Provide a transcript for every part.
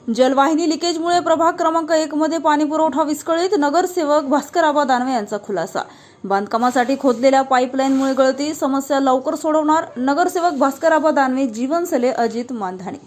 जलवाहिनी लिकेजमुळे प्रभाग क्रमांक 1 मध्ये पाणी पुरवठा विस्कळीत, नगरसेवक भास्करआबा दानवे यांचा खुलासा। बांधकामासाठी खोदलेल्या पाईपलाईनमुळे गळती, समस्या लवकर सोडवणार नगरसेवक भास्करआबा दानवे, जीवनसले अजित मानधानी।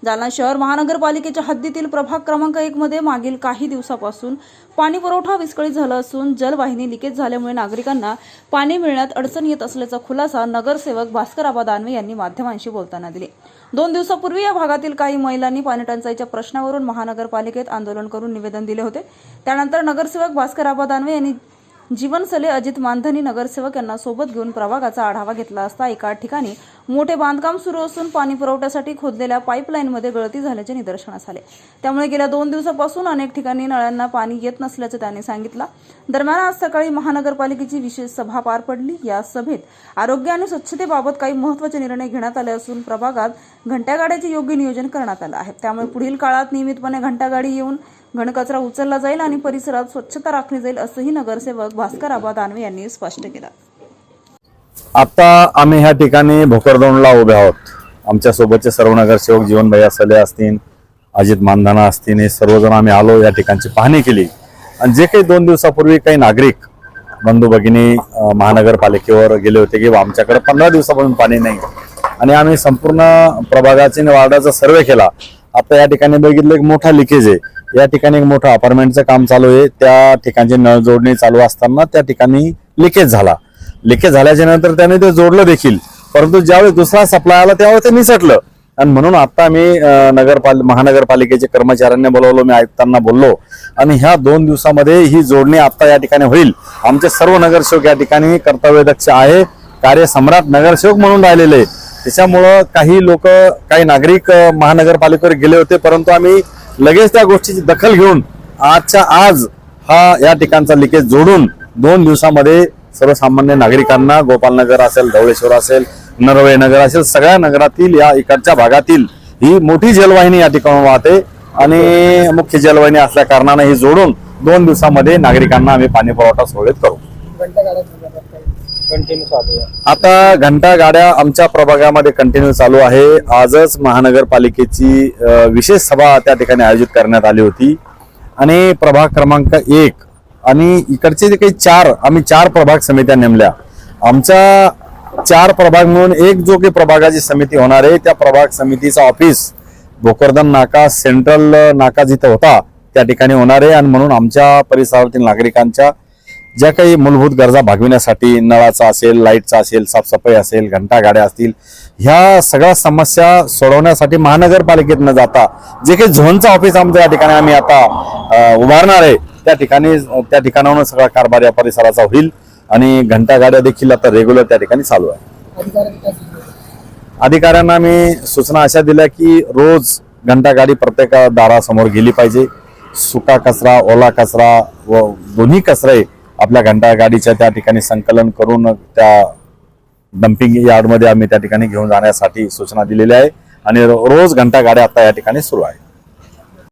जालना शहर महानगरपालिकेच्या हद्दीतील प्रभाग क्रमांक 1 मध्ये मागील काही दिवसापासून पाणी पुरवठा विस्कळीत झाला असून जलवाहिनी लिकेज झाल्यामुळे नागरिकांना पाणी मिळण्यात अडचण येत असल्याचा खुलासा नगरसेवक भास्करआबा दानवे यांनी माध्यमांशी बोलताना दिली। 2 दिवसापूर्वी या भागातील काही महिलांनी पाणी टंचाईच्या प्रश्नावरून महानगरपालिकेत आंदोलन करून निवेदन दिले होते। त्यानंतर नगरसेवक भास्करआबा दानवे यांनी जीवनसले अजित मानधानी नगरसेवक यांना सोबत घेऊन प्रभागाचा आढावा घेतला असता एका ठिकाणी मोठे बांधकाम सुरू असून पाणी पुरवठ्यासाठी खोदलेल्या पाईपलाईनमध्ये गळती झाल्याचे निदर्शनास आले। त्यामुळे गेल्या 2 दिवसापासून अनेक ठिकाणी नळांना पाणी येत नसल्याचे त्यांनी सांगितलं। दरम्यान आज सकाळी महानगरपालिकेची विशेष सभा पार पडली। या सभेत आरोग्य आणि स्वच्छतेबाबत काही महत्त्वाचे निर्णय घेण्यात आले असून प्रभागात घंटागाड्याचे योग्य नियोजन करण्यात आले आहे। त्यामुळे पुढील काळात नियमितपणे घंटागाडी येऊन घनकचरा उचलला जाईल आणि परिसरात स्वच्छता राखली जाईल असंही नगरसेवक भास्करआबा दानवे यांनी स्पष्ट केलं। आता आम्ही ह्या ठिकाणी भोकरदनला उभे आहोत। आमच्या सोबतचे सर्व नगरसेवक जीवन भैया सले असतील, अजित मानधाना असतील, हे सर्वजण आम्ही आलो, या ठिकाणची पाहणी केली। आणि जे काही 2 दिवसापूर्वी काही नागरिक बंधू भगिनी महानगरपालिकेवर गेले होते की आमच्याकडे 15 दिवसापासून पाणी नाही, आणि आम्ही संपूर्ण प्रभागाचे वार्डाचा सर्वे केला। आता या ठिकाणी बघितलं एक मोठा लिकेज आहे। या ठिकाणी एक मोठं अपार्टमेंटचं काम चालू आहे, त्या ठिकाणची नळ जोडणी चालू असताना त्या ठिकाणी लिकेज झाला। लिकेज झाल्याच्या नंतर त्याने ते जोडलं देखील, परंतु ज्यावेळी दुसरा सप्लाय आला त्यावेळी ते निसटलं। आणि म्हणून आता मी महानगरपालिकेचे कर्मचाऱ्यांना बोलवलो, मी आयुक्तांना बोललो, आणि ह्या 2 दिवसामध्ये ही जोडणी आता या ठिकाणी होईल। आमचे सर्व नगरसेवक या ठिकाणी कर्तव्यदक्ष आहे, कार्यसम्राट नगरसेवक म्हणून राहिलेले। त्याच्यामुळं काही लोक, काही नागरिक महानगरपालिकेवर गेले होते, परंतु आम्ही लगेच त्या गोष्टीची दखल घेऊन आजच्या आज हा या ठिकाणचा लिकेज जोडून 2 दिवसामध्ये सर्वसामान्य नागरिकांना, गोपालनगर असेल, धवळेश्वर असेल, नरवळे नगर असेल, सगळ्या नगरातील या इकडच्या भागातील ही मोठी जलवाहिनी या ठिकाणी वाहते आणि मुख्य जलवाहिनी असल्या कारणाने ही जोडून 2 दिवसामध्ये नागरिकांना आम्ही पाणी पुरवठा सुरळीत करू। आता घंटा गाड्या आमच्या प्रभागामध्ये कंटिन्यू चालू आहे। आजच महानगरपालिकेची विशेष सभा त्या ठिकाणी आयोजित करण्यात आली होती, आणि प्रभाग क्रमांक 1 आणि इकडचे जे काही 4 आम्ही 4 प्रभाग समित्या नेमल्या। आमच्या 4 प्रभाग म्हणून एक जो काही प्रभागाची समिती होणार आहे, त्या प्रभाग समितीचा ऑफिस भोकरदन नाका, सेंट्रल नाका जिथे होता त्या ठिकाणी होणार आहे। आणि म्हणून आमच्या परिसरातील नागरिकांच्या ज्या काही मूलभूत गरजा भागविण्यासाठी, नळाचा असेल, लाईटचा असेल, साफसफाई असेल, घंटा गाड्या असतील, ह्या सगळ्या समस्या सोडवण्यासाठी महानगरपालिकेत न जाता जे काही झोनचं ऑफिस आमच्या या ठिकाणी आम्ही आता उभारणार आहे, त्या ठिकाणाहून सगळा कारभार या परिसराचा होईल। आणि घंटा गाड्या देखील आता रेग्युलर त्या ठिकाणी चालू आहे। अधिकाऱ्यांना मी सूचना अशा दिल्या की रोज घंटा गाडी प्रत्येक दारासमोर गेली पाहिजे। सुका कचरा, ओला कचरा व दोन्ही कचरे आपल्या घंटा गाडीच्या त्या ठिकाणी संकलन करून त्या डम्पिंग यार्डमध्ये आम्ही त्या ठिकाणी घेऊन जाण्यासाठी सूचना दिलेल्या आहे, आणि रोज घंटा गाड्या आता या ठिकाणी सुरू आहे।